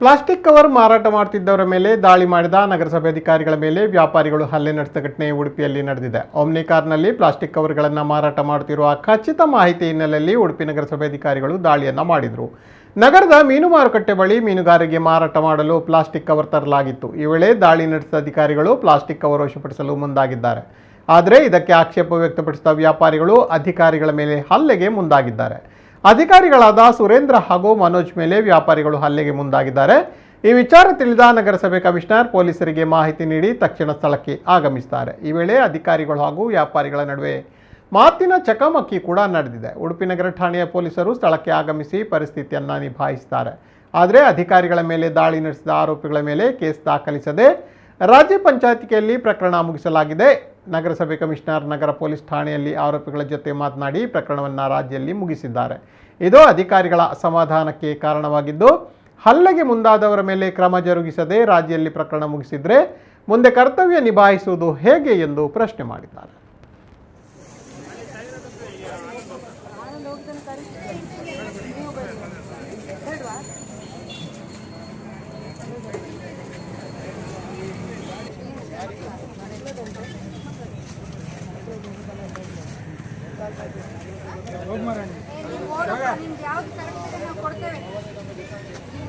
Plastic cover ಮಾರಾಟ ಮಾಡುತ್ತಿದ್ದವರ ಮೇಲೆ ದಾಳಿ ಮಾಡಿದ ನಗರಸಭೆ ಅಧಿಕಾರಿಗಳ ಮೇಲೆ ವ್ಯಾಪಾರಿಗಳು ಹಲ್ಲೆ ನಡೆಸಿದ ಘಟನೆ ಉಡುಪಿಯಲ್ಲಿ ನಡೆದಿದೆ. ಓಮ್ನಿ ಕಾರ್ನಲ್ಲಿ ಪ್ಲಾಸ್ಟಿಕ್ ಕವರ್ಗಳನ್ನು ಮಾರಾಟ ಮಾಡುತ್ತಿರುವ ಖಚಿತ ಮಾಹಿತಿ ಹಿನ್ನೆಲೆಯಲ್ಲಿ ಉಡುಪಿ ನಗರಸಭೆ ಅಧಿಕಾರಿಗಳು ದಾಳಿಯನ್ನು ಮಾಡಿದರು. ನಗರದ ಮೀನು ಮಾರುಕಟ್ಟೆ ಬಳಿ ಮೀನುಗಾರರಿಗೆ ಮಾರಾಟ ಮಾಡಲು ಪ್ಲಾಸ್ಟಿಕ್ ಕವರ್ ತರಲಾಗಿತ್ತು. ಈ ವೇಳೆ ದಾಳಿ ನಡೆಸಿದ ಅಧಿಕಾರಿಗಳು ಪ್ಲಾಸ್ಟಿಕ್ ಕವರ್ ವಶಪಡಿಸಲು ಮುಂದಾಗಿದ್ದಾರೆ. ಆದರೆ ಇದಕ್ಕೆ ಆಕ್ಷೇಪ ವ್ಯಕ್ತಪಡಿಸಿದ ವ್ಯಾಪಾರಿಗಳು ಅಧಿಕಾರಿಗಳ ಮೇಲೆ ಹಲ್ಲೆಗೆ ಮುಂದಾಗಿದ್ದಾರೆ. ಅಧಿಕಾರಿಗಳಾದ ಸುರೇಂದ್ರ ಹಾಗೂ ಮನೋಜ್ ಮೇಲೆ ವ್ಯಾಪಾರಿಗಳು ಹಲ್ಲೆಗೆ ಮುಂದಾಗಿದ್ದಾರೆ. ಈ ವಿಚಾರ ತಿಳಿದ ನಗರಸಭೆ ಕಮಿಷನರ್ ಪೊಲೀಸರಿಗೆ ಮಾಹಿತಿ ನೀಡಿ ತಕ್ಷಣ ಸ್ಥಳಕ್ಕೆ ಆಗಮಿಸಿದ್ದಾರೆ. ಈ ವೇಳೆ ಅಧಿಕಾರಿಗಳು ಹಾಗೂ ವ್ಯಾಪಾರಿಗಳ ನಡುವೆ ಮಾತಿನ ಚಕಮಕಿ ಕೂಡ ನಡೆದಿದೆ. ಉಡುಪಿ ನಗರ ಠಾಣೆಯ ಪೊಲೀಸರು ಸ್ಥಳಕ್ಕೆ ಆಗಮಿಸಿ ಪರಿಸ್ಥಿತಿಯನ್ನು ನಿಭಾಯಿಸಿದ್ದಾರೆ. ಆದರೆ ಅಧಿಕಾರಿಗಳ ಮೇಲೆ ದಾಳಿ ನಡೆಸಿದ ಆರೋಪಿಗಳ ಮೇಲೆ ಕೇಸ್ ದಾಖಲಿಸದೆ ರಾಜ್ಯ ಪಂಚಾಯತಿಯಲ್ಲಿ ಪ್ರಕರಣ ಮುಗಿಸಲಾಗಿದೆ. ನಗರಸಭೆ ಕಮಿಷನರ್ ನಗರ ಪೊಲೀಸ್ ಠಾಣೆಯಲ್ಲಿ ಆರೋಪಿಗಳ ಜೊತೆ ಮಾತನಾಡಿ ಪ್ರಕರಣವನ್ನು ರಾಜ್ಯದಲ್ಲಿ ಮುಗಿಸಿದ್ದಾರೆ. ಇದು ಅಧಿಕಾರಿಗಳ ಅಸಮಾಧಾನಕ್ಕೆ ಕಾರಣವಾಗಿದ್ದು, ಹಲ್ಲೆಗೆ ಮುಂದಾದವರ ಮೇಲೆ ಕ್ರಮ ಜರುಗಿಸದೆ ರಾಜ್ಯದಲ್ಲಿ ಪ್ರಕರಣ ಮುಗಿಸಿದ್ರೆ ಮುಂದೆ ಕರ್ತವ್ಯ ನಿಭಾಯಿಸುವುದು ಹೇಗೆ ಎಂದು ಪ್ರಶ್ನೆ ಮಾಡಿದ್ದಾರೆ.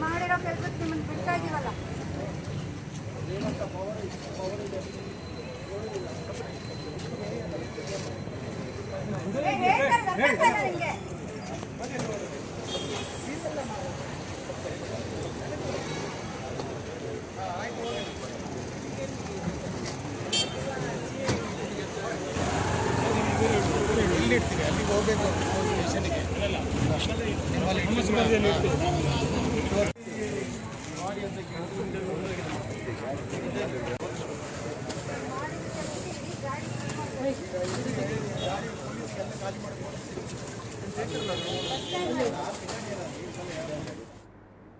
ಮಾಡಿರೋ ಕೆಲಸಕ್ಕೆ ನಿಮ್ಮನ್ನು ಬಿಡ್ತಾ ಇದೀವಲ್ಲ. ಅಲ್ಲಿಗೆ ಹೋಗಬೇಕು ಸ್ಟೇಷನ್ಗೆ ಖಾಲಿ ಮಾಡಿ